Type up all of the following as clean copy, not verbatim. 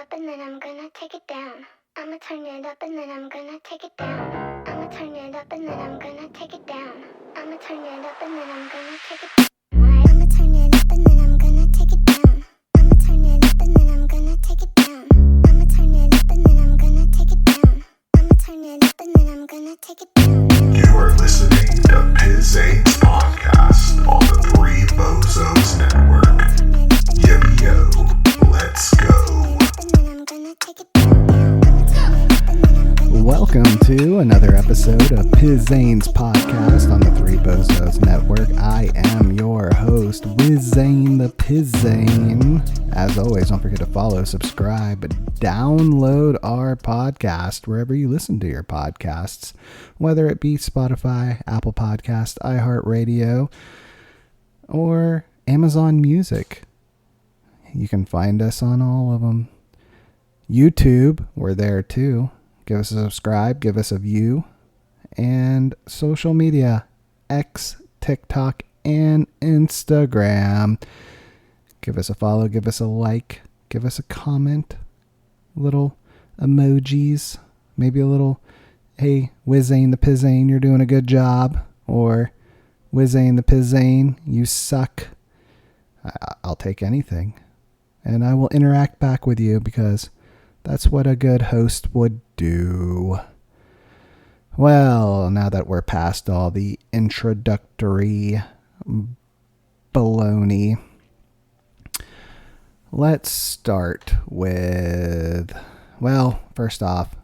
up and then I'm gonna take it down. I'ma turn it up and then I'm gonna take it down. I'ma turn it up and then I'm gonna take it down. I'ma turn it up and then I'm gonna take it down. I'ma turn it up and then I'm gonna take it down. I'ma turn it up and then I'm gonna take it down. I'ma turn it up and then I'm gonna take it down. I'ma turn it up and then I'm gonna take it down. You are listening to Wizayne's podcast on the Three Bozos Network. Yo, let's go. Welcome to another episode of Wizayne's podcast on the Three Bozos Network. I am your host, Wizayne the Pizain. As always, don't forget to follow, subscribe, download our podcast wherever you listen to your podcasts, whether it be Spotify, Apple Podcast, iHeartRadio, or Amazon Music. You can find us on all of them. YouTube, we're there too. Give us a subscribe, give us a view. And social media, X, TikTok, and Instagram. Give us a follow, give us a like, give us a comment. Little emojis. Maybe a little, hey, Wizayne the Pizain, you're doing a good job. Or, Wizayne the Pizain, you suck. I'll take anything. And I will interact back with you because that's what a good host would do. Well, now that we're past all the introductory baloney, let's start with, well, first off,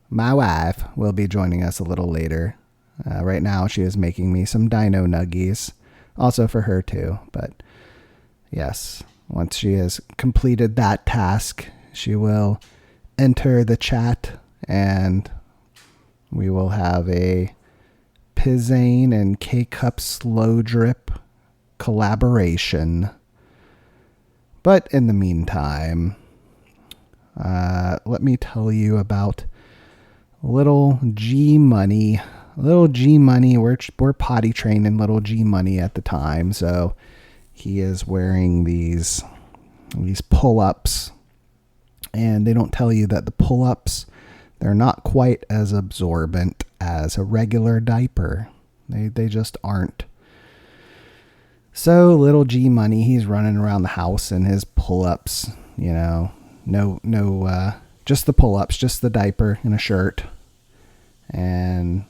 my wife will be joining us a little later. Right now, she is making me some dino nuggies, also for her too, but yes. Once she has completed that task, she will enter the chat and we will have a Pizain and K-Cup slow drip collaboration. But in the meantime, let me tell you about little G Money. Little G Money, we're potty training little G Money at the time, so he is wearing these pull-ups, and they don't tell you that the pull-ups, they're not quite as absorbent as a regular diaper. They just aren't. So little G Money, he's running around the house in his pull-ups, you know, no, just the pull-ups, just the diaper and a shirt. And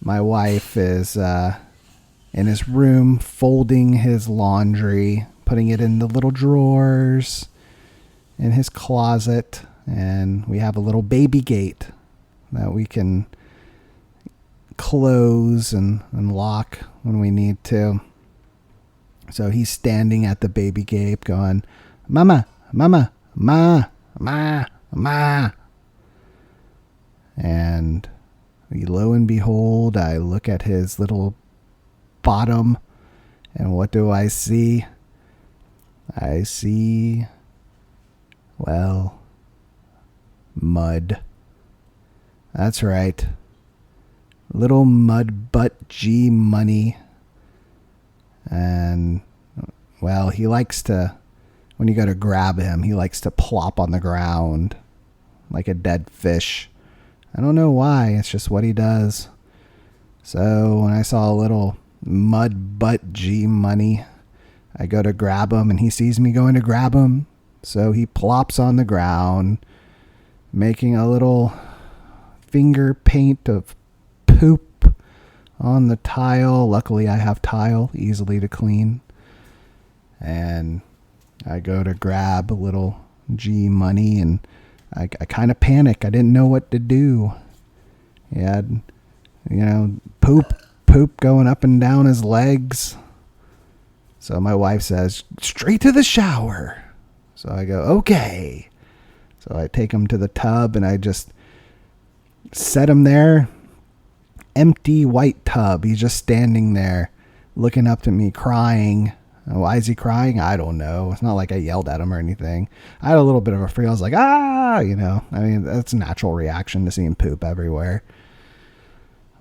my wife is in his room, folding his laundry, putting it in the little drawers in his closet, and we have a little baby gate that we can close and lock when we need to. So he's standing at the baby gate going, "Mama, mama, ma, ma, ma." And lo and behold, I look at his little bottom, and what do I see? I see, well, mud. That's right. Little mud butt G Money. And, well, he likes to, when you go to grab him, he likes to plop on the ground like a dead fish. I don't know why, it's just what he does. So when I saw a little mud butt G Money, I go to grab him and he sees me going to grab him. So he plops on the ground, making a little finger paint of poop on the tile. Luckily I have tile, easily to clean. And I go to grab a little G Money and I kind of panic. I didn't know what to do. He had, poop going up and down his legs. So my wife says, "Straight to the shower." So I go, "Okay." So I take him to the tub and I just set him there. Empty white tub. He's just standing there looking up to me crying. Why is he crying? I don't know. It's not like I yelled at him or anything. I had a little bit of a freak. I was like, that's a natural reaction to seeing poop everywhere.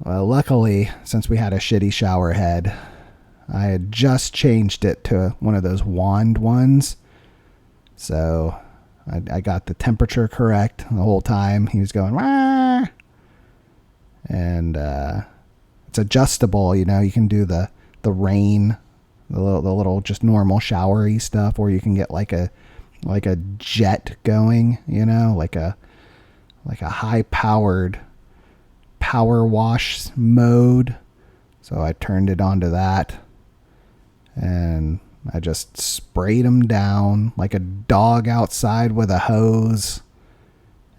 Well, luckily, since we had a shitty shower head, I had just changed it to one of those wand ones. So I got the temperature correct the whole time. He was going, wah! And it's adjustable. You know, you can do the rain, the little just normal showery stuff, or you can get like a jet going. You know, like a high powered power wash mode. So I turned it onto that, and I just sprayed him down like a dog outside with a hose.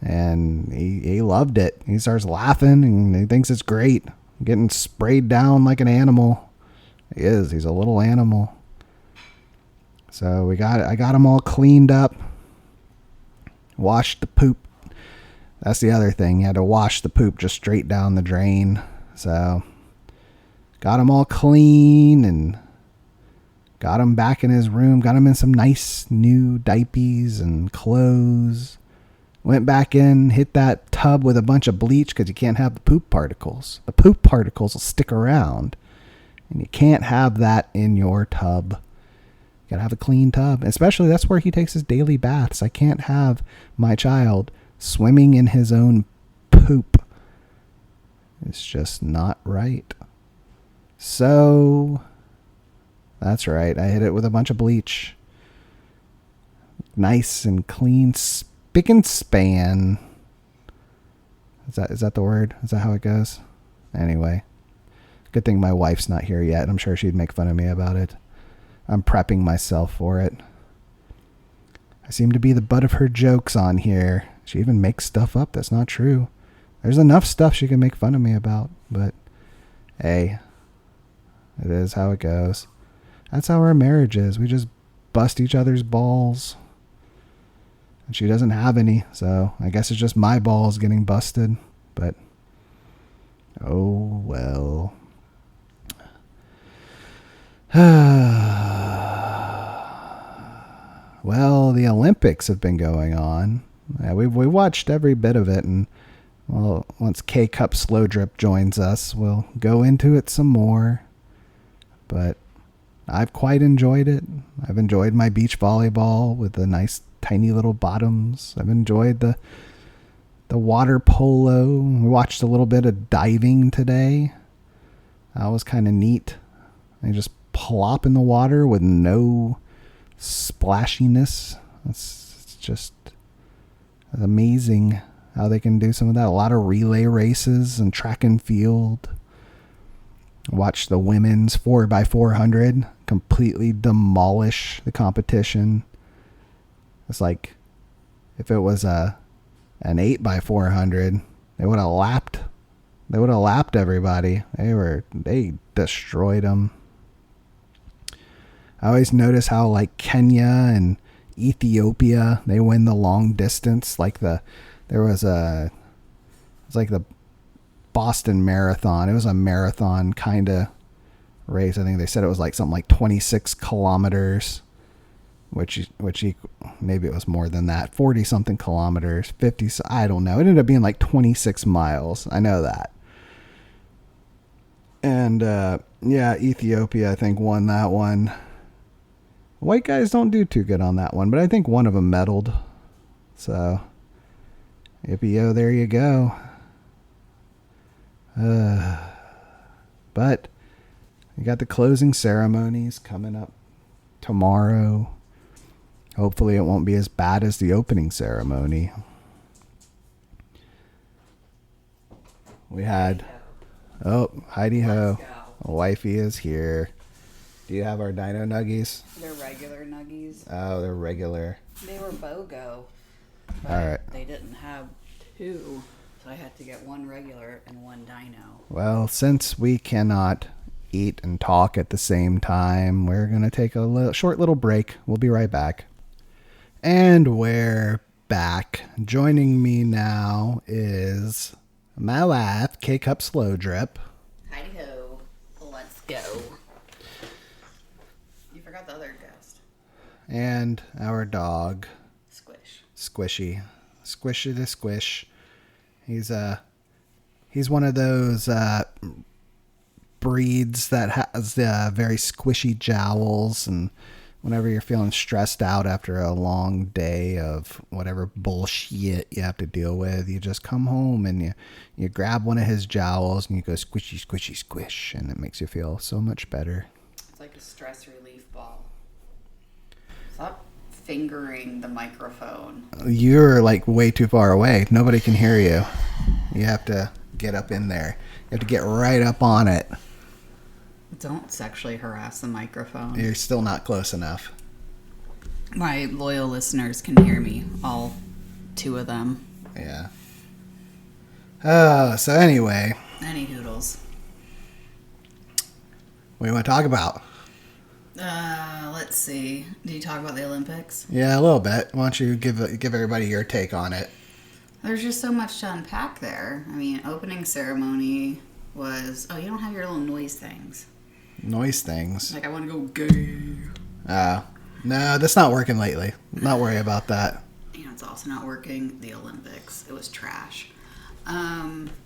And he loved it. He starts laughing and he thinks it's great. Getting sprayed down like an animal. He is. He's a little animal. So I got him all cleaned up. Washed the poop. That's the other thing. You had to wash the poop just straight down the drain. So got him all clean and got him back in his room. Got him in some nice new diapers and clothes. Went back in, hit that tub with a bunch of bleach because you can't have the poop particles. The poop particles will stick around. And you can't have that in your tub. You gotta have a clean tub. Especially that's where he takes his daily baths. I can't have my child swimming in his own poop. It's just not right. So, that's right. I hit it with a bunch of bleach. Nice and clean, spick and span. Is that the word? Is that how it goes? Anyway. Good thing my wife's not here yet. I'm sure she'd make fun of me about it. I'm prepping myself for it. I seem to be the butt of her jokes on here. She even makes stuff up that's not true. There's enough stuff she can make fun of me about. But, hey. It is how it goes. That's how our marriage is. We just bust each other's balls. And she doesn't have any, so I guess it's just my balls getting busted. But, oh well. Well, the Olympics have been going on. We watched every bit of it, and well, once K-Cup Slow Drip joins us, we'll go into it some more. But I've quite enjoyed it. I've enjoyed my beach volleyball with the nice tiny little bottoms. I've enjoyed the water polo. We watched a little bit of diving today. That was kind of neat. They just plop in the water with no splashiness. It's just amazing how they can do some of that. A lot of relay races and track and field. Watch the women's 4x400 completely demolish the competition. It's like if it was an 8x400, they would have lapped everybody. They destroyed them. I always notice how like Kenya and Ethiopia, they win the long distance. Like it's like the Boston Marathon. It was a marathon kind of race. I think they said it was like something like 26 kilometers, which maybe it was more than that. 40 something kilometers, 50. I don't know. It ended up being like 26 miles. I know that. And yeah, Ethiopia I think won that one. White guys don't do too good on that one, but I think one of them medaled. So, yippee-yo, there you go. But you got the closing ceremonies coming up tomorrow. Hopefully it won't be as bad as the opening ceremony. We had, Heidi Ho. Wifey is here. Do you have our dino nuggies? They're regular nuggies. Oh, they're regular. They were BOGO. But all right. They didn't have two, so I had to get one regular and one dino. Well, since we cannot eat and talk at the same time, we're going to take a short little break. We'll be right back. And we're back. Joining me now is my wife, K-Cup Slow Drip. Heidi ho. Let's go. You forgot the other guest. And our dog, Squish. Squishy. Squishy the Squish. He's one of those breeds that has very squishy jowls and whenever you're feeling stressed out after a long day of whatever bullshit you have to deal with, you just come home and you grab one of his jowls and you go squishy, squishy, squish, and it makes you feel so much better. It's like a stress relief ball. Stop fingering the microphone. You're like way too far away. Nobody can hear you. You have to get up in there. You have to get right up on it. Don't sexually harass the microphone. You're still not close enough. My loyal listeners can hear me, all 2 of them. Yeah. So anyway. Any hoodles. What do you want to talk about? Let's see. Did you talk about the Olympics? Yeah, a little bit. Why don't you give everybody your take on it? There's just so much to unpack there. I mean, opening ceremony was... Oh, you don't have your little noise things. Noise things. Like, I want to go gay. No, that's not working lately. Not worry about that. You know, it's also not working. The Olympics. It was trash.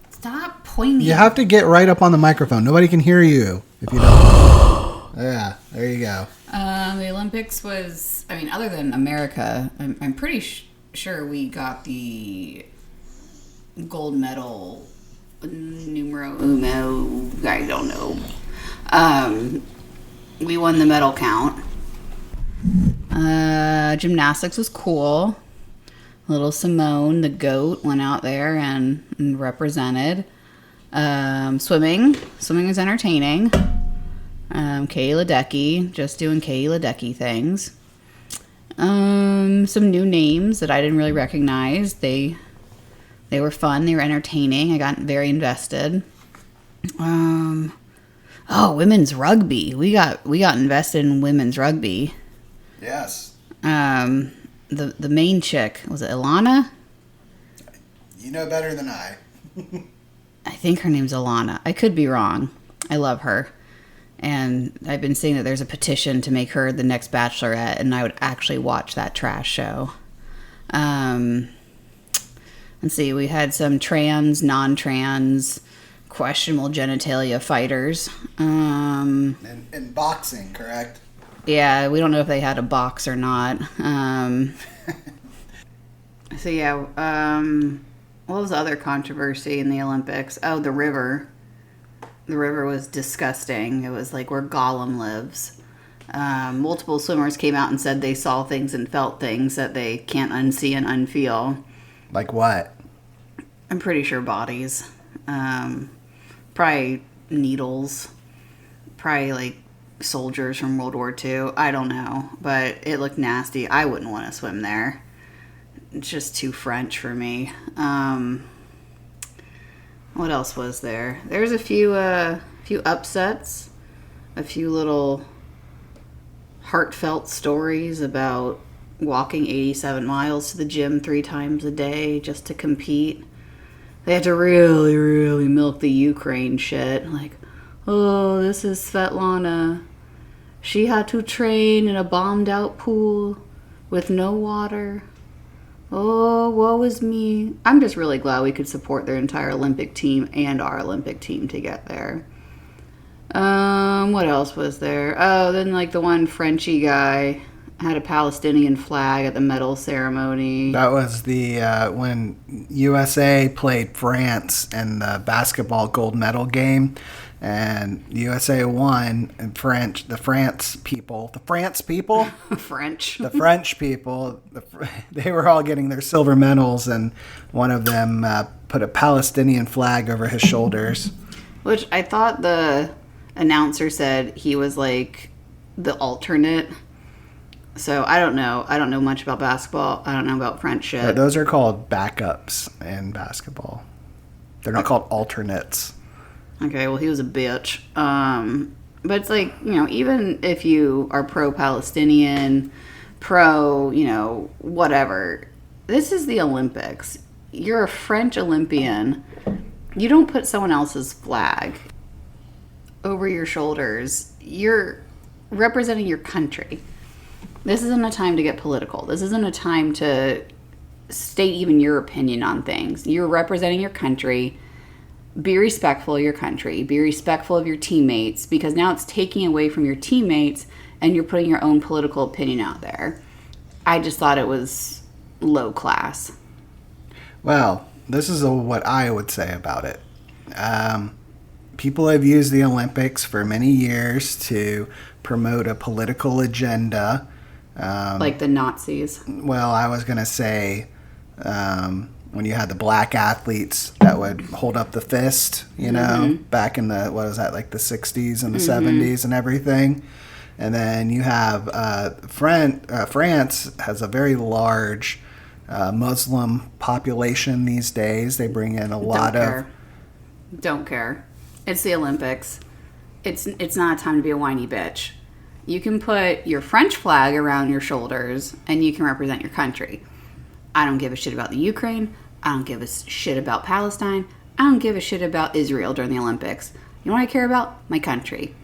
Stop pointing. You have to get right up on the microphone. Nobody can hear you if you don't. Yeah, there you go. The Olympics was... I mean, other than America, I'm pretty sure we got the gold medal numero uno. I don't know. We won the medal count. Gymnastics was cool. Little Simone, the goat, went out there and represented. Swimming was entertaining. Katie Ledecky, just doing Katie Ledecky things. Some new names that I didn't really recognize. They were fun. They were entertaining. I got very invested. Women's rugby. We got invested in women's rugby. Yes. The main chick, was it Ilana? You know better than I. I think her name's Ilana. I could be wrong. I love her. And I've been seeing that there's a petition to make her the next Bachelorette, and I would actually watch that trash show. Let's see, we had some trans, non-trans, questionable genitalia fighters. In boxing, correct? Yeah, we don't know if they had a box or not. What was the other controversy in the Olympics? Oh, the river. The river was disgusting. It was like where Gollum lives. Multiple swimmers came out and said they saw things and felt things that they can't unsee and unfeel. Like what? I'm pretty sure bodies. Probably needles. Probably like soldiers from World War II. I don't know. But it looked nasty. I wouldn't want to swim there. It's just too French for me. What else was there? There's a few upsets. A few little heartfelt stories about walking 87 miles to the gym 3 times a day just to compete. They had to really, really milk the Ukraine shit. Like, oh, this is Svetlana. She had to train in a bombed out pool with no water. Oh, woe is me. I'm just really glad we could support their entire Olympic team and our Olympic team to get there. What else was there? Oh, then like the one Frenchy guy had a Palestinian flag at the medal ceremony. That was the when USA played France in the basketball gold medal game, and USA won. And the French people, they were all getting their silver medals, and one of them put a Palestinian flag over his shoulders. Which I thought the announcer said he was like the alternate. So I don't know. I don't know much about basketball. I don't know about French shit. Yeah, those are called backups in basketball. They're not called alternates. Okay, well, he was a bitch. But it's like, you know, even if you are pro-Palestinian, whatever, this is the Olympics. You're a French Olympian. You don't put someone else's flag over your shoulders. You're representing your country. This isn't a time to get political. This isn't a time to state even your opinion on things. You're representing your country. Be respectful of your country. Be respectful of your teammates, because now it's taking away from your teammates and you're putting your own political opinion out there. I just thought it was low class. Well, this is what I would say about it. People have used the Olympics for many years to promote a political agenda. Like the Nazis. Well, I was going to say when you had the black athletes that would hold up the fist, you know, back in the, what was that, like the 60s and the 70s and everything. And then you have France has a very large Muslim population these days. They bring in a lot of... Don't care. It's the Olympics. It's not a time to be a whiny bitch. You can put your French flag around your shoulders and you can represent your country. I don't give a shit about the Ukraine. I don't give a shit about Palestine. I don't give a shit about Israel during the Olympics. You know what I care about? My country.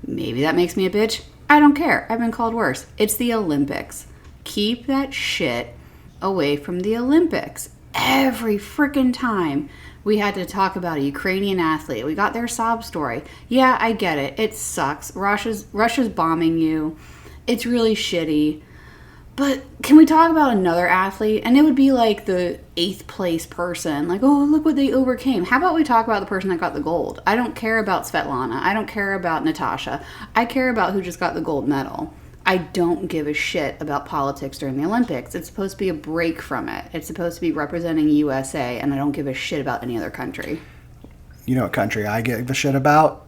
Maybe that makes me a bitch. I don't care. I've been called worse. It's the Olympics. Keep that shit away from the Olympics. Every freaking time we had to talk about a Ukrainian athlete, we got their sob story. Yeah, I get it. It sucks. Russia's bombing you. It's really shitty. But can we talk about another athlete? And it would be like the 8th place person. Like, oh, look what they overcame. How about we talk about the person that got the gold? I don't care about Svetlana. I don't care about Natasha. I care about who just got the gold medal. I don't give a shit about politics during the Olympics. It's supposed to be a break from it. It's supposed to be representing USA, and I don't give a shit about any other country. You know what country I give a shit about?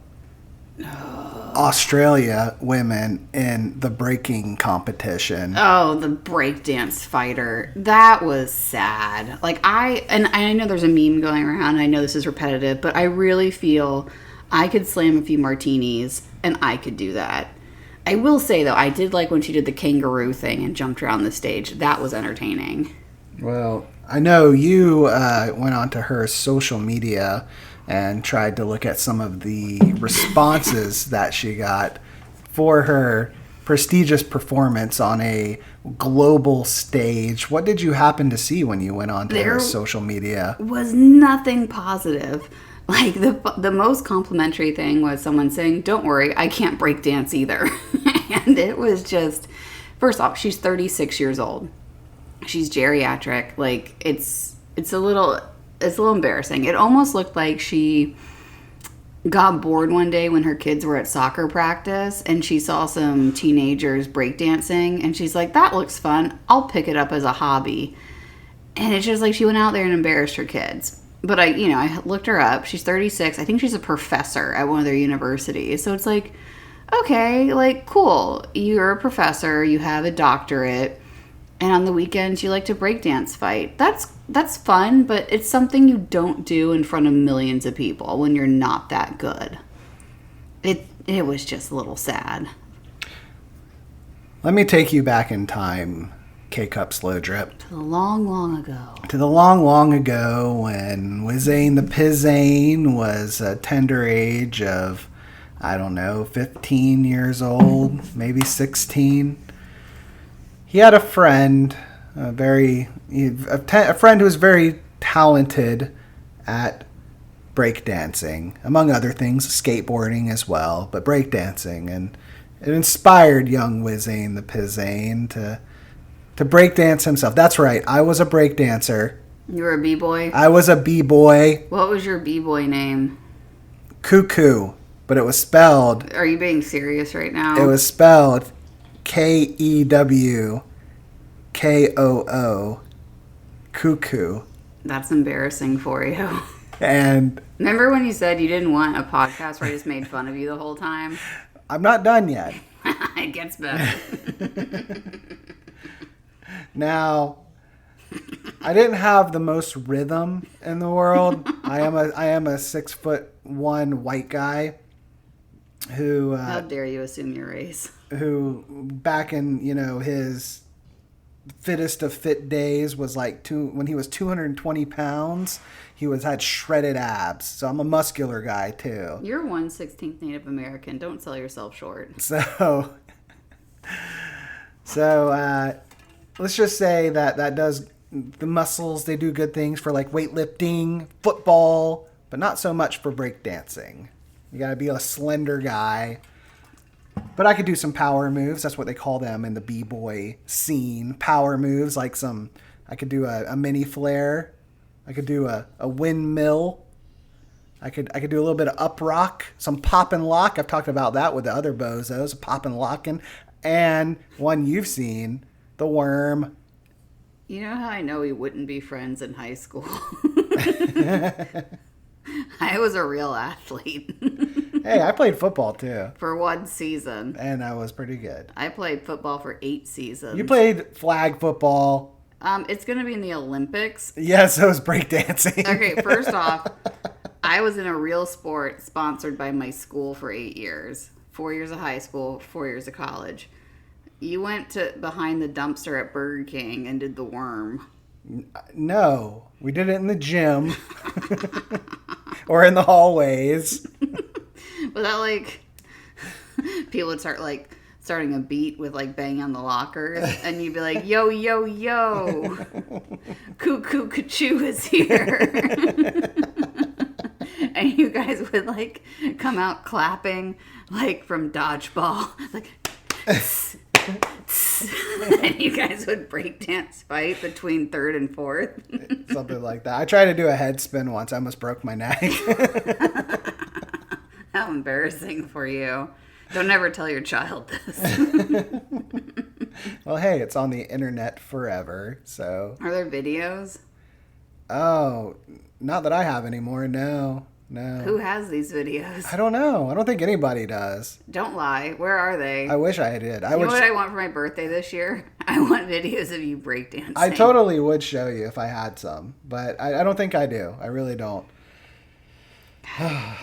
Australia women in the breaking competition. Oh, the breakdance fighter. That was sad. Like, I know there's a meme going around, and I know this is repetitive, but I really feel I could slam a few martinis, and I could do that. I will say, though, I did like when she did the kangaroo thing and jumped around the stage. That was entertaining. Well, I know you went onto her social media and tried to look at some of the responses that she got for her prestigious performance on a global stage. What did you happen to see when you went onto her social media? Was nothing positive. Like, the most complimentary thing was someone saying, don't worry, I can't break dance either. And it was just, first off, she's 36 years old. She's geriatric. Like, it's a little embarrassing. It almost looked like she got bored one day when her kids were at soccer practice and she saw some teenagers breakdancing and she's like, that looks fun. I'll pick it up as a hobby. And it's just like she went out there and embarrassed her kids. But I looked her up. She's 36. I think she's a professor at one of their universities. So it's like, okay, like, cool. You're a professor. You have a doctorate. And on the weekends, you like to breakdance fight. That's fun, but it's something you don't do in front of millions of people when you're not that good. It was just a little sad. Let me take you back in time, K-Cup Slow Drip. To the long, long ago. To the long, long ago when Wizayne the Pizain was a tender age of, 15 years old, maybe 16. He had a friend, a friend who was very talented at breakdancing, among other things, skateboarding as well, but breakdancing. And it inspired young Wizayne the Pizain to breakdance himself. That's right, I was a breakdancer. You were a b-boy? I was a b-boy. What was your b-boy name? Cuckoo, but it was spelled... Are you being serious right now? It was spelled Kewkoo. Cuckoo. That's embarrassing for you. And... Remember when you said you didn't want a podcast where I just made fun of you the whole time? I'm not done yet. It gets better. Now, I didn't have the most rhythm in the world. I am a 6'1" white guy who. How dare you assume your race? Who back in his fittest of fit days was like when he was 220 pounds. He had shredded abs. So I'm a muscular guy too. You're 1/16 Native American. Don't sell yourself short. So let's just say that does the muscles. They do good things for like weightlifting, football, but not so much for breakdancing. You got to be a slender guy. But I could do some power moves. That's what they call them in the b-boy scene. Power moves, like I could do a mini flare. I could do a windmill. I could do a little bit of up rock, some pop and lock. I've talked about that with the other bozos, pop and locking. And one you've seen, the worm. You know how I know we wouldn't be friends in high school? I was a real athlete. Hey, I played football too. For one season. And I was pretty good. I played football for 8 seasons. You played flag football. It's going to be in the Olympics. Yes, it was breakdancing. Okay, first off, I was in a real sport sponsored by my school for 8 years. 4 years of high school, 4 years of college. You went to behind the dumpster at Burger King and did the worm. No, we did it in the gym or in the hallways. Was that like people would start like starting a beat with like bang on the lockers, and you'd be like, yo, yo, yo, cuckoo kachoo is here. And you guys would like come out clapping like from dodgeball, like and you guys would breakdance fight between third and fourth. Something like that. I tried to do a head spin once. I almost broke my neck. How embarrassing for you. Don't ever tell your child this. Well, hey, it's on the internet forever, so. Are there videos? Oh, not that I have anymore, no. Who has these videos? I don't know. I don't think anybody does. Don't lie. Where are they? I wish I did. You know what I want for my birthday this year? I want videos of you breakdancing. I totally would show you if I had some, but I don't think I do. I really don't.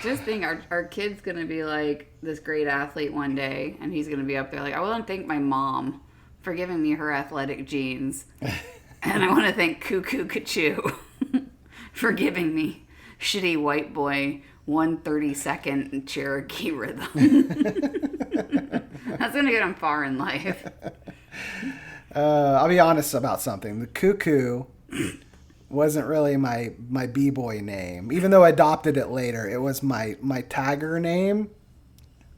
Just think, our kid's going to be like this great athlete one day, and he's going to be up there like, I want to thank my mom for giving me her athletic genes. And I want to thank Cuckoo Kachoo for giving me shitty white boy 1/32 Cherokee rhythm. That's going to get him far in life. I'll be honest about something. The cuckoo wasn't really my b-boy name. Even though I adopted it later, it was my tagger name.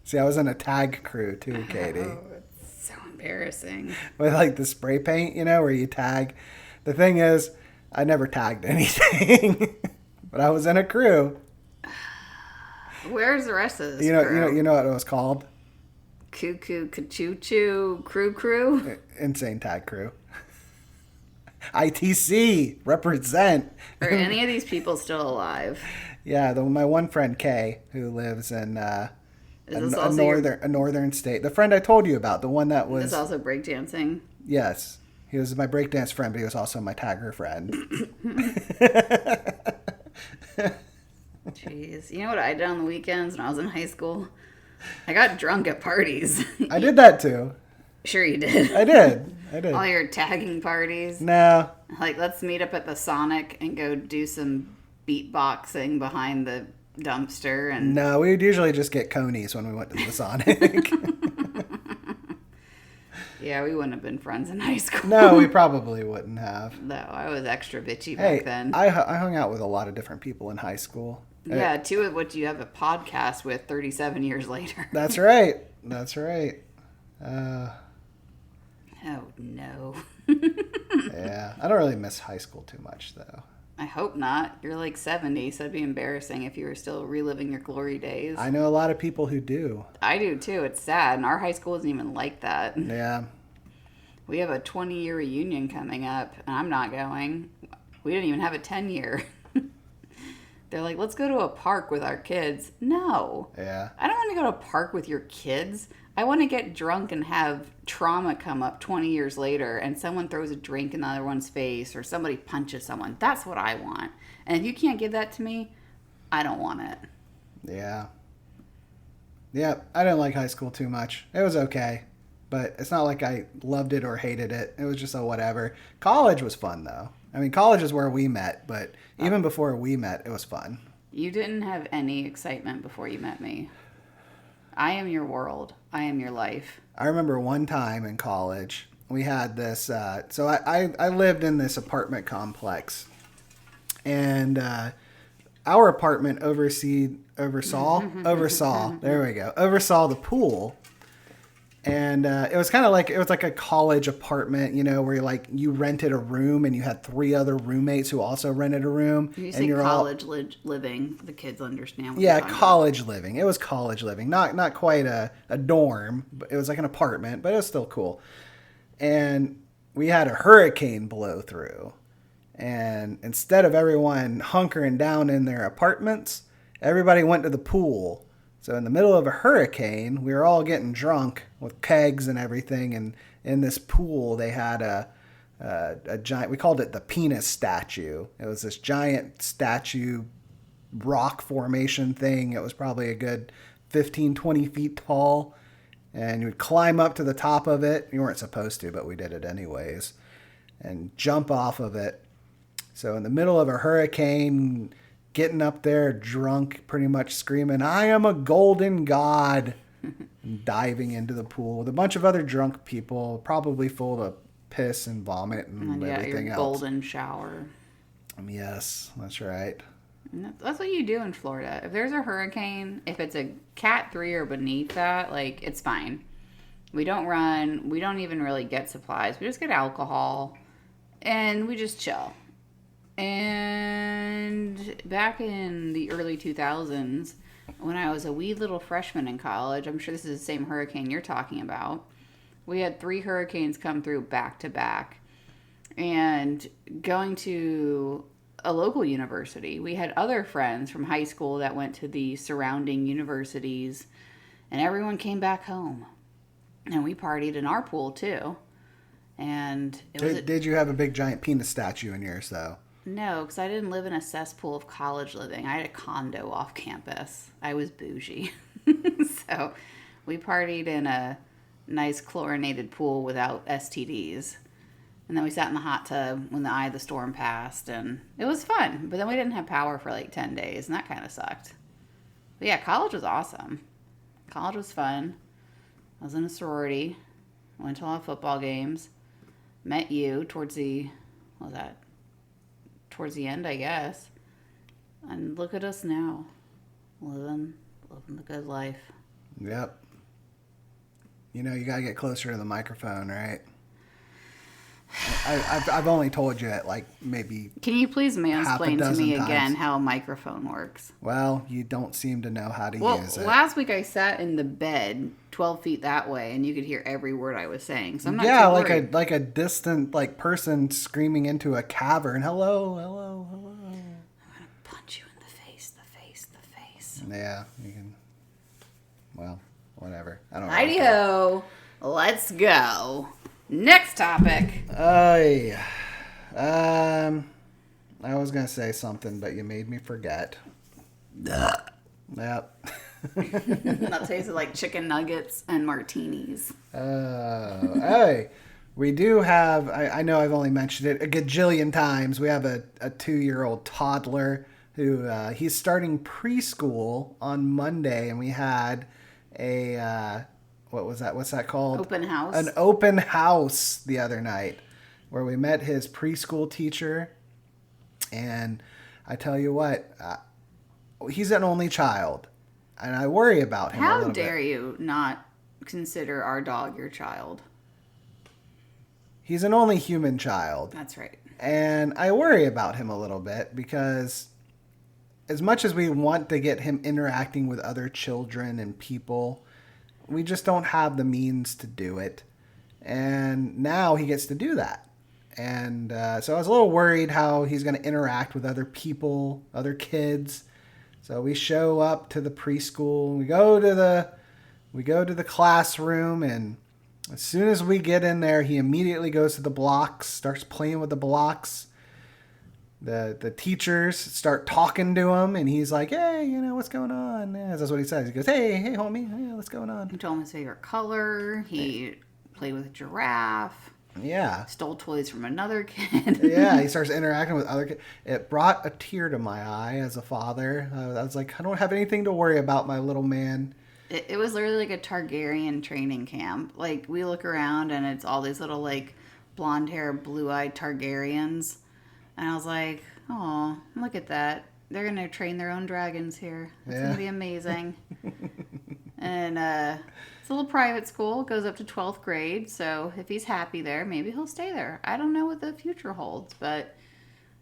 See, I was in a tag crew too, Katie. Oh, it's so embarrassing. With like the spray paint, where you tag. The thing is, I never tagged anything. But I was in a crew. Where's the rest of this crew? You know what it was called? Cuckoo Kachoo Crew? Insane Tag Crew. ITC, represent. Are any of these people still alive? Yeah, my one friend Kay, who lives in a northern state. The friend I told you about, the one that was... Is also breakdancing? Yes. He was my breakdance friend, but he was also my tagger friend. Jeez. You know what I did on the weekends when I was in high school? I got drunk at parties. I did that too. Sure you did. I did. All your tagging parties. No. Like, let's meet up at the Sonic and go do some beatboxing behind the dumpster. And no, we would usually just get conies when we went to the Sonic. Yeah, we wouldn't have been friends in high school. No, we probably wouldn't have. No, I was extra bitchy back then. I hung out with a lot of different people in high school. Yeah, two of which you have a podcast with 37 years later. That's right. Oh, no. Yeah, I don't really miss high school too much, though. I hope not. You're like 70, so it'd be embarrassing if you were still reliving your glory days. I know a lot of people who do. I do, too. It's sad, and our high school isn't even like that. Yeah. We have a 20-year reunion coming up, and I'm not going. We didn't even have a 10-year. They're like, let's go to a park with our kids. No. Yeah. I don't want to go to a park with your kids. I want to get drunk and have trauma come up 20 years later and someone throws a drink in the other one's face or somebody punches someone. That's what I want. And if you can't give that to me, I don't want it. Yeah. Yeah, I didn't like high school too much. It was okay. But it's not like I loved it or hated it. It was just a whatever. College was fun, though. I mean, college is where we met, but even before we met, it was fun. You didn't have any excitement before you met me. I am your world. I am your life. I remember one time in college, we had this, so I lived in this apartment complex, and our apartment oversaw the pool, And it was kind of like, it was like a college apartment, you know, where you rented a room and you had 3 other roommates who also rented a room. You and say you're college living, the kids understand what yeah, you're talking college living. It was college living, not quite a dorm, but it was like an apartment, but it was still cool. And we had a hurricane blow through, and instead of everyone hunkering down in their apartments, everybody went to the pool. So in the middle of a hurricane, we were all getting drunk with kegs and everything, and in this pool they had a giant, we called it the penis statue. It was this giant statue rock formation thing. It was probably a good 15, 20 feet tall, and you would climb up to the top of it. You weren't supposed to, but we did it anyways, and jump off of it. So in the middle of a hurricane, getting up there drunk, pretty much screaming, "I am a golden god," and diving into the pool with a bunch of other drunk people, probably full of piss and vomit and about. everything Your else. golden shower. Yes, that's right. And that's what you do in Florida. If there's a hurricane, if it's a Cat 3 or beneath that, like, it's fine. We don't run. We don't even really get supplies. We just get alcohol, and we just chill. And back in the early 2000s, when I was a wee little freshman in college, I'm sure this is the same hurricane you're talking about, we had 3 hurricanes come through back to back. And going to a local university, we had other friends from high school that went to the surrounding universities, and everyone came back home. And we partied in our pool too. And it was Did you have a big giant penis statue in yours though? No, because I didn't live in a cesspool of college living. I had a condo off campus. I was bougie. So we partied in a nice chlorinated pool without STDs. And then we sat in the hot tub when the eye of the storm passed. And it was fun. But then we didn't have power for like 10 days. And that kind of sucked. But yeah, college was awesome. College was fun. I was in a sorority. Went to a lot of football games. Met you towards the... What was that? Towards the end, I guess. And look at us now. Living the good life. Yep. You know, you gotta get closer to the microphone, right? I've only told you it like maybe. Can you please mansplain to me times. again how a microphone works? Well, you don't seem to know how to use it. Last week I sat in the bed 12 feet that way, and you could hear every word I was saying. So I'm not too worried. like a distant person screaming into a cavern. Hello, hello, hello. I'm gonna punch you in the face. Yeah, you can. Well, whatever. I don't know. Righty-ho. Let's go. Next topic. I was gonna say something, but you made me forget. Yep. That tasted like chicken nuggets and martinis. Hey, we do have, I know I've only mentioned it a gajillion times. We have a 2-year-old toddler who, he's starting preschool on Monday, and we had a, what was that? What's that called? Open house. An open house the other night where we met his preschool teacher. And I tell you what, he's an only child. And I worry about him a little bit. How dare you not consider our dog your child? He's an only human child. That's right. And I worry about him a little bit because as much as we want to get him interacting with other children and people, we just don't have the means to do it. And now he gets to do that. And so I was a little worried how he's going to interact with other people, other kids. So we show up to the preschool. We go to the classroom, and as soon as we get in there, he immediately goes to the blocks, starts playing with the blocks. The teachers start talking to him, and he's like, "Hey, what's going on?" Yeah, that's what he says. He goes, "Hey, homie, hey, what's going on?" He told him his favorite color. He played with a giraffe. Yeah. Stole toys from another kid. Yeah, he starts interacting with other kids. It brought a tear to my eye as a father. I was like, I don't have anything to worry about, my little man. It was literally like a Targaryen training camp. Like, we look around, and it's all these little, like, blonde hair, blue-eyed Targaryens. And I was like, oh, look at that. They're going to train their own dragons here. It's going to be amazing. And And it's a little private school, goes up to 12th grade. So if he's happy there, maybe he'll stay there. I don't know what the future holds, but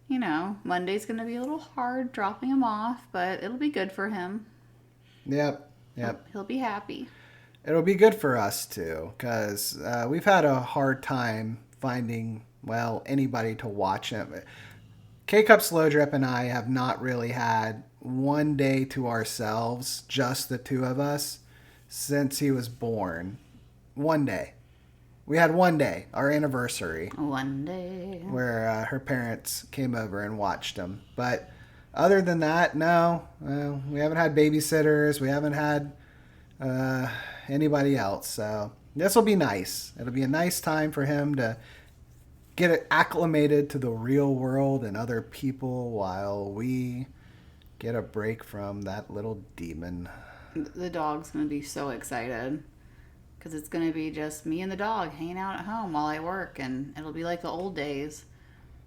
you know, Monday's going to be a little hard dropping him off, but it'll be good for him. Yep. He'll be happy. It'll be good for us too, because we've had a hard time finding, well, anybody to watch him. K-Cup Slow Drip and I have not really had one day to ourselves, just the two of us, since he was born. One day. We had one day, our anniversary. One day. Where her parents came over and watched him. But other than that, no. We haven't had babysitters. We haven't had anybody else. So this will be nice. It'll be a nice time for him to get acclimated to the real world and other people while we get a break from that little demon. The dog's going to be so excited. Because it's going to be just me and the dog hanging out at home while I work. And it'll be like the old days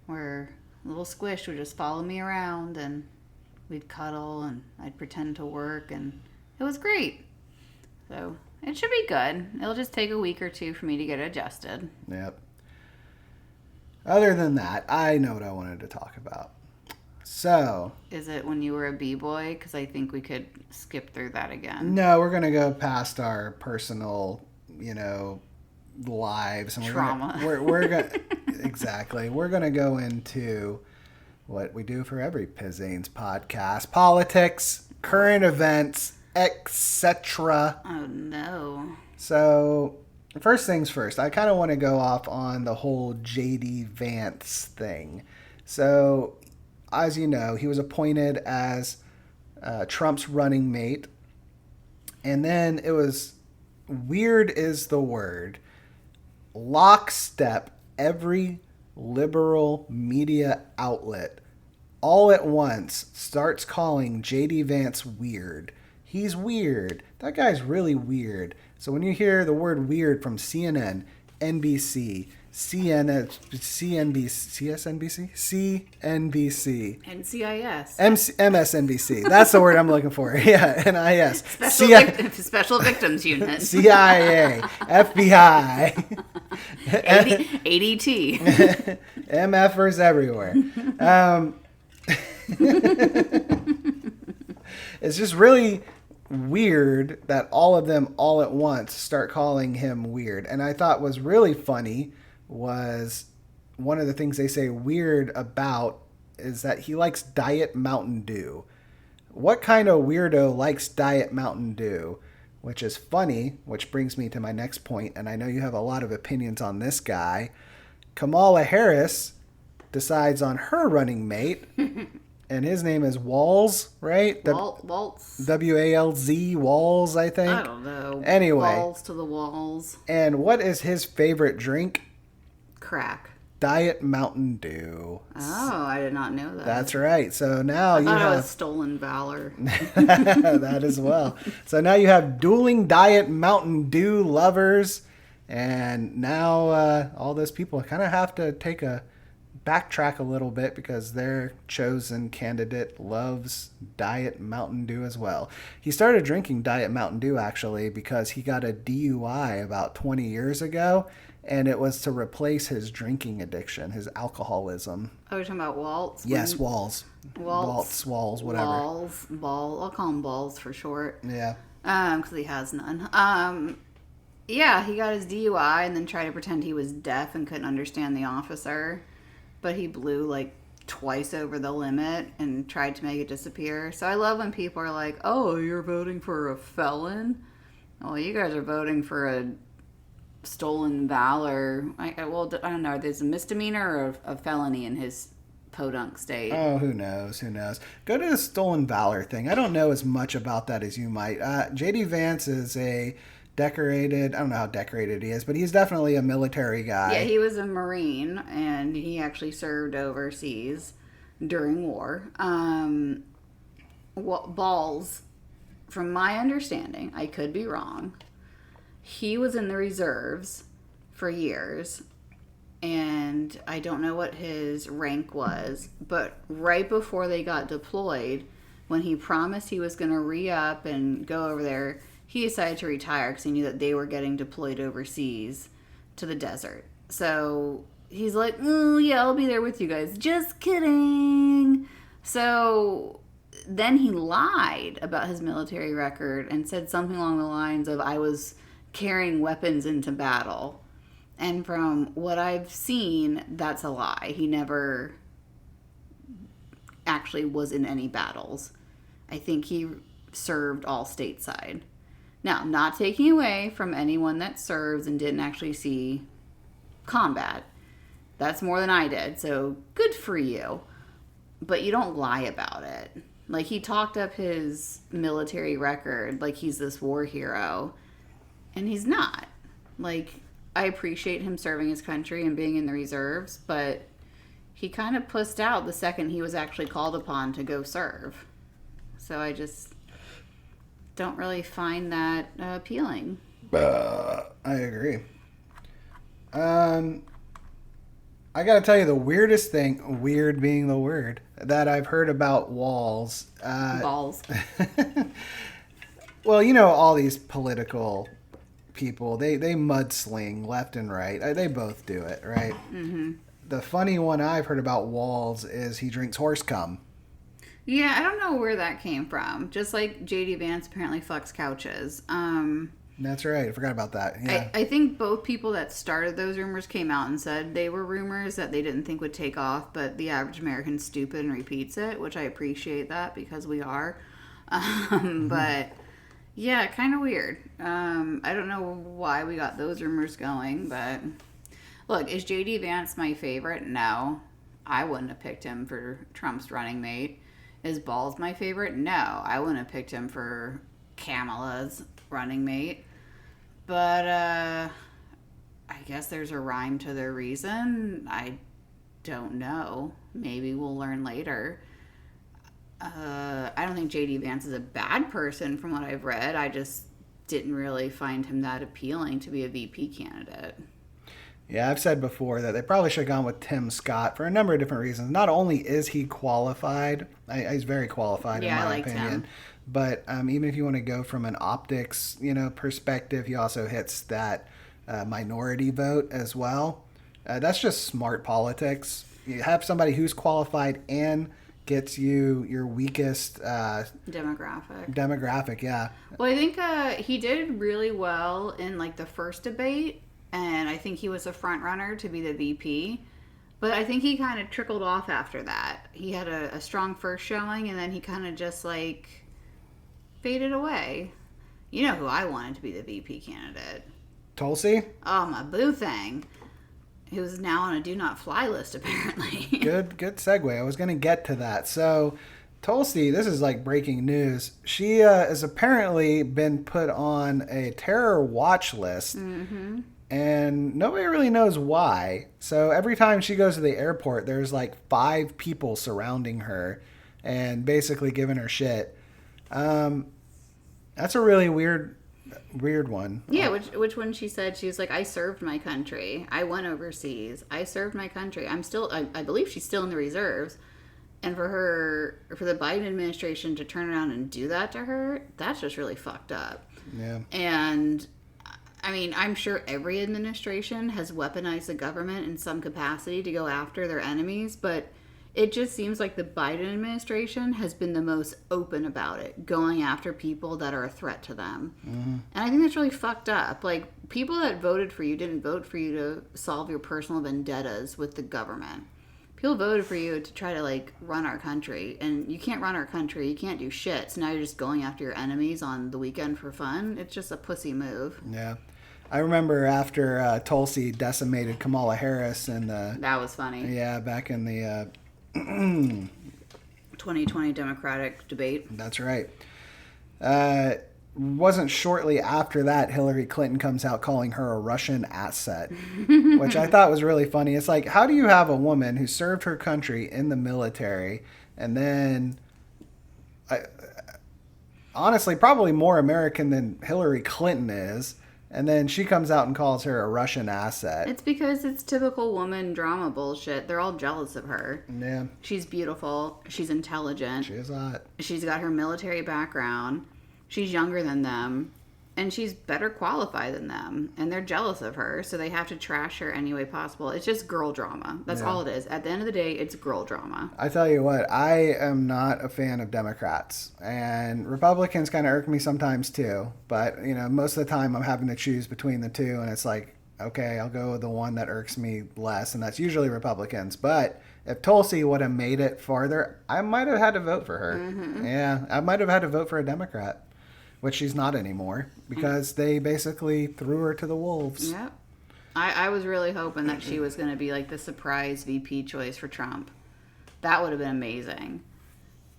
where little Squish would just follow me around and we'd cuddle and I'd pretend to work. And it was great. So it should be good. It'll just take a week or two for me to get adjusted. Yep. Other than that, I know what I wanted to talk about. So. Is it when you were a B-boy? Because I think we could skip through that again. No, we're going to go past our personal, lives. And trauma. We're going exactly. We're going to go into what we do for every Pizain's podcast. Politics, current events, etc. Oh, no. So, first things first. I kind of want to go off on the whole J.D. Vance thing. So, as you know, he was appointed as Trump's running mate. And then it was, weird is the word, lockstep, every liberal media outlet all at once starts calling J.D. Vance weird. He's weird. That guy's really weird. So when you hear the word weird from CNN, NBC, CNBC, MSNBC. That's the word I'm looking for. Yeah, NIS. Special Victims Unit. CIA, FBI, ADT. MFers everywhere. It's just really weird that all of them all at once start calling him weird. And I thought was really funny was one of the things they say weird about is that he likes Diet Mountain Dew. What kind of weirdo likes Diet Mountain Dew? Which is funny, which brings me to my next point, and I know you have a lot of opinions on this guy. Kamala Harris decides on her running mate, and his name is Walz, right? Waltz. W-A-L-Z, Walz, I think. I don't know. Anyway. Balls to the walls. And what is his favorite drink? Crack. Diet Mountain Dew. Oh, I did not know that. That's right. So now I thought it was stolen valor. That as well. So now you have dueling Diet Mountain Dew lovers. And now all those people kind of have to backtrack a little bit because their chosen candidate loves Diet Mountain Dew as well. He started drinking Diet Mountain Dew actually because he got a DUI about 20 years ago. And it was to replace his drinking addiction, his alcoholism. Oh, you're talking about Waltz? Yes, Walls. Waltz, whatever. I'll call him Balls for short. Yeah. Because he has none. Yeah, he got his DUI and then tried to pretend he was deaf and couldn't understand the officer. But he blew like twice over the limit and tried to make it disappear. So I love when people are like, oh, you're voting for a felon? Well, you guys are voting for a stolen valor. I don't know. There's a misdemeanor or a felony in his podunk state. Oh, who knows? Go to the stolen valor thing. I don't know as much about that as you might. J.D. Vance is a decorated, I don't know how decorated he is, but he's definitely a military guy. Yeah, he was a Marine, and he actually served overseas during war. Balls, from my understanding, I could be wrong, he was in the reserves for years, and I don't know what his rank was, but right before they got deployed, when he promised he was going to re-up and go over there, he decided to retire because he knew that they were getting deployed overseas to the desert. So he's like, oh, yeah, I'll be there with you guys. Just kidding. So then he lied about his military record and said something along the lines of, I was carrying weapons into battle. And from what I've seen, that's a lie. He never actually was in any battles. I think he served all stateside. Now, not taking away from anyone that serves and didn't actually see combat. That's more than I did, so good for you. But you don't lie about it. Like, he talked up his military record like he's this war hero, and he's not. Like, I appreciate him serving his country and being in the reserves, but he kind of pussed out the second he was actually called upon to go serve. So I just don't really find that appealing. I agree. I gotta tell you the weirdest thing, weird being the word, that I've heard about Walls. Balls. Well, you know, all these political people, they mudsling left and right. They both do it, right? Mm-hmm. The funny one I've heard about Walls is he drinks horse cum. Yeah, I don't know where that came from. Just like J.D. Vance apparently fucks couches. That's right. I forgot about that. Yeah. I think both people that started those rumors came out and said they were rumors that they didn't think would take off, but the average American's stupid and repeats it, which I appreciate that because we are. But yeah, kind of weird. I don't know why we got those rumors going, but look, is J.D. Vance my favorite? No. I wouldn't have picked him for Trump's running mate. Is Balls my favorite? No. I wouldn't have picked him for Kamala's running mate. But I guess there's a rhyme to their reason. I don't know. Maybe we'll learn later. I don't think J.D. Vance is a bad person from what I've read. I just didn't really find him that appealing to be a VP candidate. Yeah, I've said before that they probably should have gone with Tim Scott for a number of different reasons. Not only is he qualified, he's very qualified in my opinion. Him. But even if you want to go from an optics, perspective, he also hits that minority vote as well. That's just smart politics. You have somebody who's qualified and gets you your weakest demographic. Yeah. Well, I think he did really well in like the first debate. And I think he was a front runner to be the VP. But I think he kind of trickled off after that. He had a strong first showing, and then he kind of just, like, faded away. You know who I wanted to be the VP candidate. Tulsi? Oh, my boo thing. Who's now on a do not fly list, apparently. Good segue. I was going to get to that. So, Tulsi, this is like breaking news. She has apparently been put on a terror watch list. Mm-hmm. And nobody really knows why. So every time she goes to the airport, there's like 5 people surrounding her and basically giving her shit. That's a really weird one. Yeah, which when she said, she was like, I served my country. I went overseas. I served my country. I believe she's still in the reserves. And for the Biden administration to turn around and do that to her, that's just really fucked up. Yeah. And I mean, I'm sure every administration has weaponized the government in some capacity to go after their enemies, but it just seems like the Biden administration has been the most open about it, going after people that are a threat to them. Mm-hmm. And I think that's really fucked up. Like, people that voted for you didn't vote for you to solve your personal vendettas with the government. People voted for you to try to, like, run our country. And you can't run our country. You can't do shit. So now you're just going after your enemies on the weekend for fun. It's just a pussy move. Yeah. I remember after Tulsi decimated Kamala Harris and that was funny. Yeah, back in the 2020 Democratic debate. That's right. Wasn't shortly after that Hillary Clinton comes out calling her a Russian asset, which I thought was really funny. It's like, how do you have a woman who served her country in the military and then honestly probably more American than Hillary Clinton is, and then she comes out and calls her a Russian asset? It's because it's typical woman drama bullshit. They're all jealous of her. Yeah. She's beautiful. She's intelligent. She is hot. She's got her military background. She's younger than them. and she's better qualified than them, and they're jealous of her, so they have to trash her any way possible. It's just girl drama. That's all it is. At the end of the day, it's girl drama. I tell you what, I am not a fan of Democrats, and Republicans kind of irk me sometimes too. But most of the time, I'm having to choose between the two, and it's like, okay, I'll go with the one that irks me less, and that's usually Republicans. But if Tulsi would have made it farther, I might have had to vote for her. Mm-hmm. Yeah, I might have had to vote for a Democrat, which she's not anymore, because they basically threw her to the wolves. Yep. I was really hoping that she was going to be like the surprise VP choice for Trump. That would have been amazing.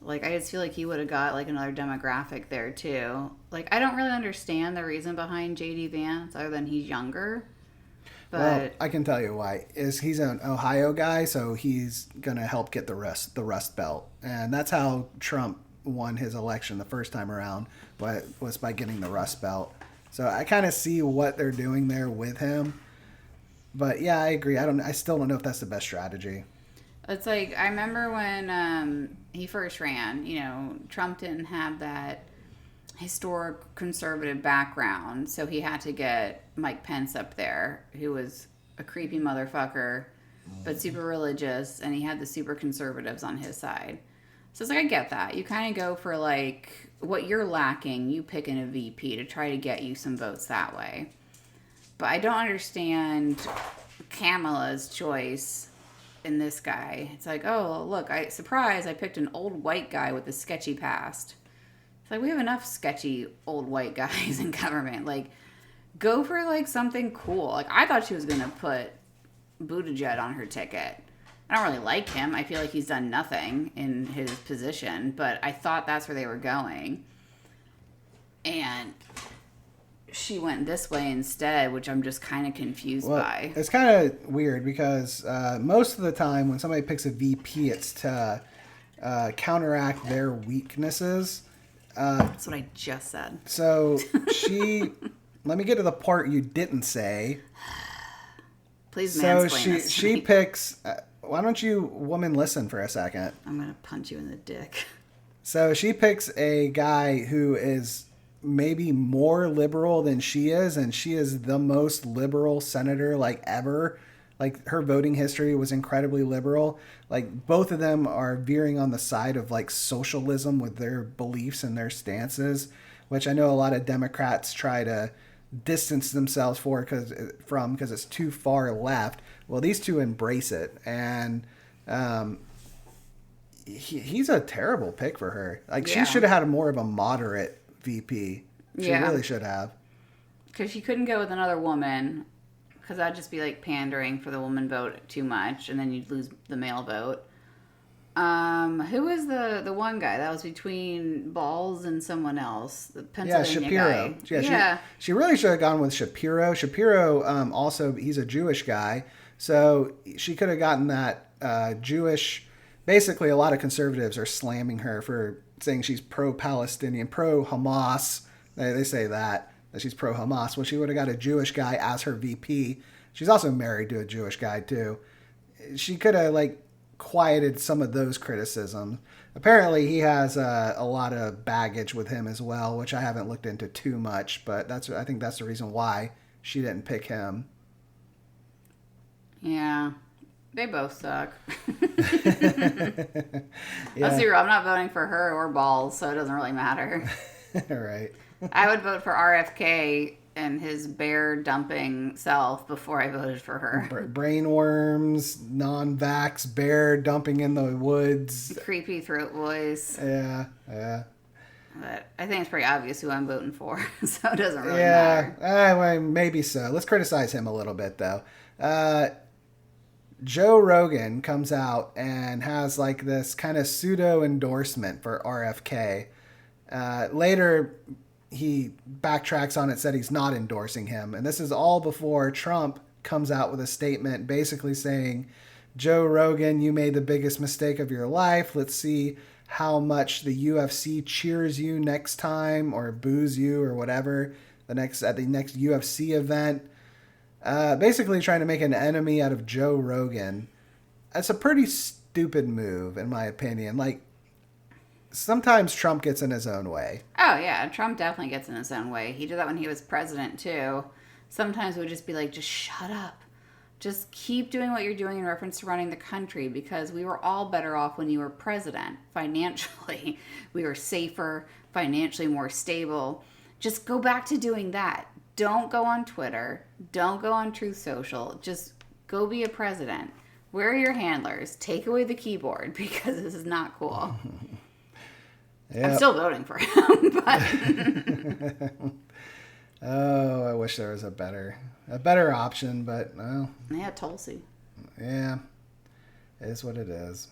Like, I just feel like he would have got like another demographic there too. Like, I don't really understand the reason behind JD Vance other than he's younger. But well, I can tell you why. He's an Ohio guy, so he's going to help get the Rust Belt. And that's how Trump won his election the first time around, was by getting the Rust Belt. So I kind of see what they're doing there with him. But yeah, I agree. I still don't know if that's the best strategy. It's like, I remember when he first ran, Trump didn't have that historic conservative background, so he had to get Mike Pence up there, who was a creepy motherfucker, but super religious, and he had the super conservatives on his side. So it's like, I get that. You kind of go for like what you're lacking, you pick in a VP to try to get you some votes that way. But I don't understand Kamala's choice in this guy. It's like, oh, look, I picked an old white guy with a sketchy past. It's like, we have enough sketchy old white guys in government. Like, go for like something cool. Like, I thought she was going to put Buttigieg on her ticket. I don't really like him. I feel like he's done nothing in his position, but I thought that's where they were going. And she went this way instead, which I'm just kind of confused by. It's kind of weird because most of the time when somebody picks a VP, it's to counteract their weaknesses. That's what I just said. So let me get to the part you didn't say. Please mansplain this to she me. picks... why don't you woman listen for a second? I'm going to punch you in the dick. So she picks a guy who is maybe more liberal than she is, and she is the most liberal senator like ever. Like, her voting history was incredibly liberal. Like, both of them are veering on the side of like socialism with their beliefs and their stances, which I know a lot of Democrats try to distance themselves because it's too far left. Well, these two embrace it, and he's a terrible pick for her. Like, she should have had more of a moderate VP. She really should have. Because she couldn't go with another woman, because that'd just be like pandering for the woman vote too much, and then you'd lose the male vote. Who was the one guy that was between Balls and someone else? The Pennsylvania Shapiro. guy. She really should have gone with Shapiro. Shapiro, also, he's a Jewish guy, so she could have gotten that Jewish. Basically, a lot of conservatives are slamming her for saying she's pro-Palestinian, pro-Hamas. They say that she's pro-Hamas. Well, she would have got a Jewish guy as her VP. She's also married to a Jewish guy too. She could have quieted some of those criticisms. Apparently, he has a lot of baggage with him as well, which I haven't looked into too much. But I think that's the reason why she didn't pick him. Yeah. They both suck. Let's be real. I'm not voting for her or Balls, so it doesn't really matter. Right. I would vote for RFK and his bear dumping self before I voted for her. Brainworms, non-vax, bear dumping in the woods. Creepy throat voice. Yeah. But I think it's pretty obvious who I'm voting for, so it doesn't really matter. Well, maybe so. Let's criticize him a little bit, though. Joe Rogan comes out and has this kind of pseudo endorsement for RFK. Later, he backtracks on it, said he's not endorsing him. And this is all before Trump comes out with a statement basically saying, Joe Rogan, you made the biggest mistake of your life. Let's see how much the UFC cheers you next time or boos you or whatever at the next UFC event. Basically trying to make an enemy out of Joe Rogan. That's a pretty stupid move, in my opinion. sometimes Trump gets in his own way. Oh, yeah. Trump definitely gets in his own way. He did that when he was president, too. Sometimes we'd just be like, just shut up. Just keep doing what you're doing in reference to running the country, because we were all better off when you were president. Financially, we were safer, financially more stable. Just go back to doing that. Don't go on Twitter. Don't go on Truth Social. Just go be a president. Where are your handlers? Take away the keyboard, because this is not cool. Yep. I'm still voting for him, but Oh, I wish there was a better option, but well, yeah, Tulsi. yeah, it is what it is.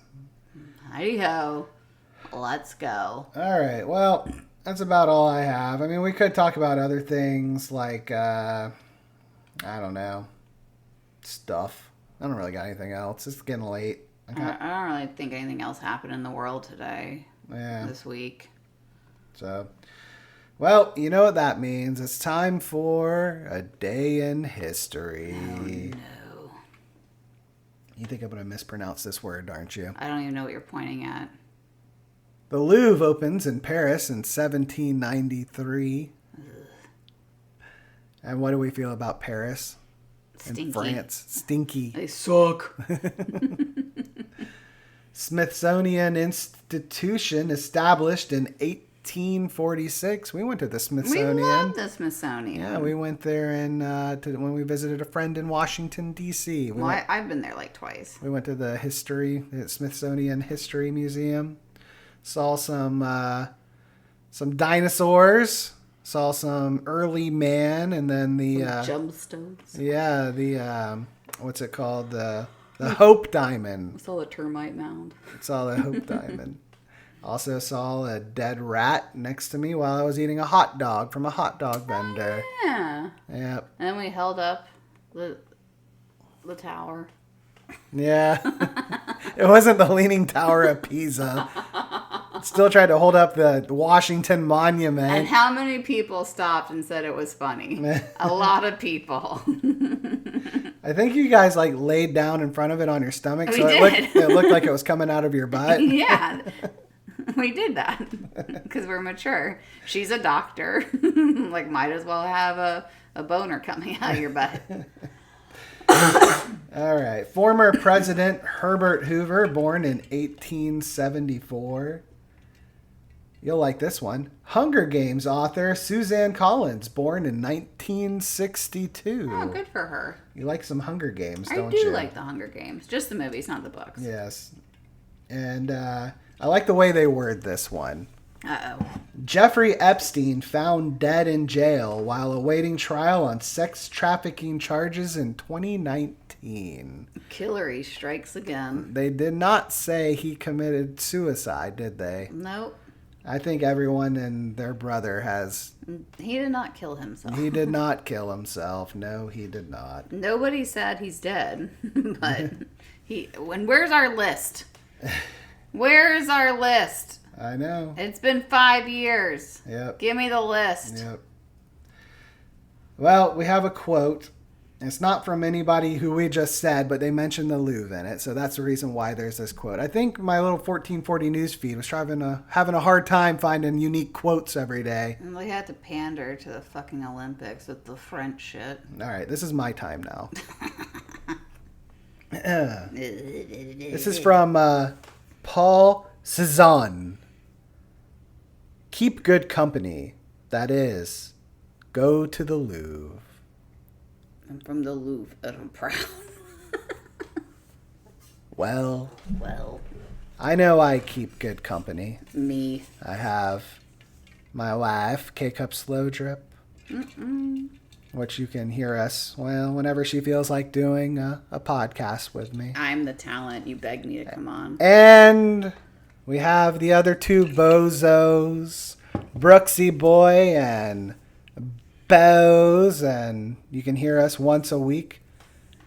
Hi-ho. Let's go. All right, well, that's about all I have. I mean, we could talk about other things like, I don't know, stuff. I don't really got anything else. It's getting late. I don't really think anything else happened in the world today, this week. So, well, you know what that means. It's time for a day in history. Oh, no. You think I'm going to mispronounce this word, aren't you? I don't even know what you're pointing at. The Louvre opens in Paris in 1793. And what do we feel about Paris? Stinky. In France. Stinky. They suck. Smithsonian Institution established in 1846. We went to the Smithsonian. We love the Smithsonian. Yeah, we went there when we visited a friend in Washington, D.C. I've been there like twice. We went to the Smithsonian History Museum. Saw some dinosaurs. Saw some early man, and then the gemstones. Yeah, the what's it called? The Hope Diamond. I saw the termite mound. Saw the Hope Diamond. Also saw a dead rat next to me while I was eating a hot dog from a hot dog vendor. Yeah. Yep. And then we held up the tower. Yeah. It wasn't the Leaning Tower of Pisa. Still tried to hold up the Washington Monument. And how many people stopped and said it was funny? A lot of people. I think you guys laid down in front of it on your stomach, so did. It looked like it was coming out of your butt. Yeah. We did that because we're mature. She's a doctor. Might as well have a boner coming out of your butt. All right. Former President Herbert Hoover, born in 1874. You'll like this one. Hunger Games author Suzanne Collins, born in 1962. Oh, good for her. You like some Hunger Games, don't you? I you? do like the Hunger Games. Just the movies, not the books. Yes. And I like the way they word this one. Uh-oh. Jeffrey Epstein found dead in jail while awaiting trial on sex trafficking charges in 2019. Hillary strikes again. They did not say he committed suicide, did they? Nope. I think everyone and their brother has... He did not kill himself. He did not kill himself. No, he did not. Nobody said he's dead. But where's our list? Where's our list? I know. It's been 5 years. Yep. Give me the list. Yep. Well, we have a quote. It's not from anybody who we just said, but they mentioned the Louvre in it. So that's the reason why there's this quote. I think my little 1440 news feed was having a hard time finding unique quotes every day. And they had to pander to the fucking Olympics with the French shit. All right, this is my time now. This is from Paul Cézanne. Keep good company. That is, go to the Louvre. I'm from the Louvre and I'm proud. Well, Well, I know I keep good company. me. I have my wife, K-Cup Slow Drip, which you can hear us, whenever she feels like doing a podcast with me. I'm the talent. You begged me to come on. And we have the other two bozos, Brooksy Boy and Bose, and you can hear us once a week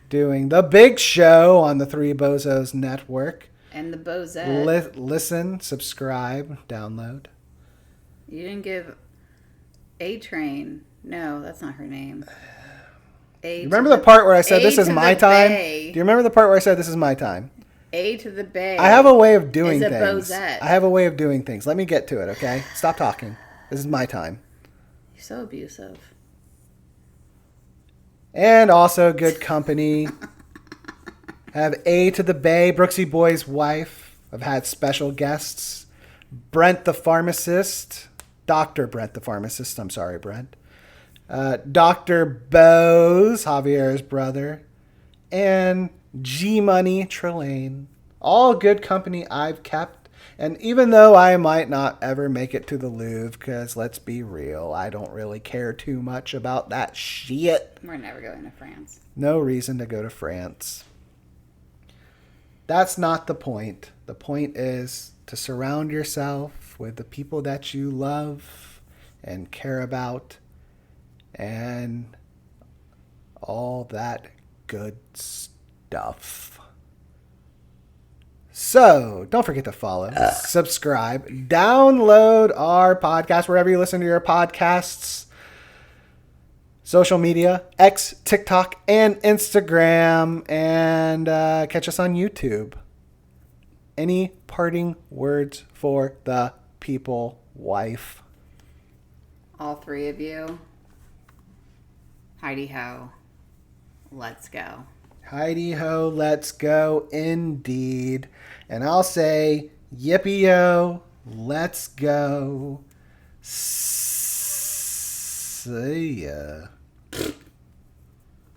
doing the big show on the Three Bozos Network. And the Bozette. Listen, subscribe, download. You didn't give A-Train. No, that's not her name. You remember the part where I said this is my time? Bay. Do you remember the part where I said this is my time? A to the Bay. I have a way of doing is a things. Bozette. I have a way of doing things. Let me get to it, okay? Stop talking. This is my time. You're so abusive. And also good company. I have A to the Bay, Brooksy Boy's wife. I've had special guests. Brent the pharmacist. Dr. Brent the pharmacist. I'm sorry, Brent. Dr. Bose, Javier's brother. And G-Money Trelane. All good company I've kept. And even though I might not ever make it to the Louvre, because let's be real, I don't really care too much about that shit. We're never going to France. No reason to go to France. That's not the point. The point is to surround yourself with the people that you love and care about and all that good stuff. So, don't forget to follow, subscribe, download our podcast wherever you listen to your podcasts. Social media, X, TikTok, and Instagram, and catch us on YouTube. Any parting words for the people, wife? All three of you. Heidi ho. Let's go. Heidi ho, let's go indeed. And I'll say, yippee yo, let's go. See ya.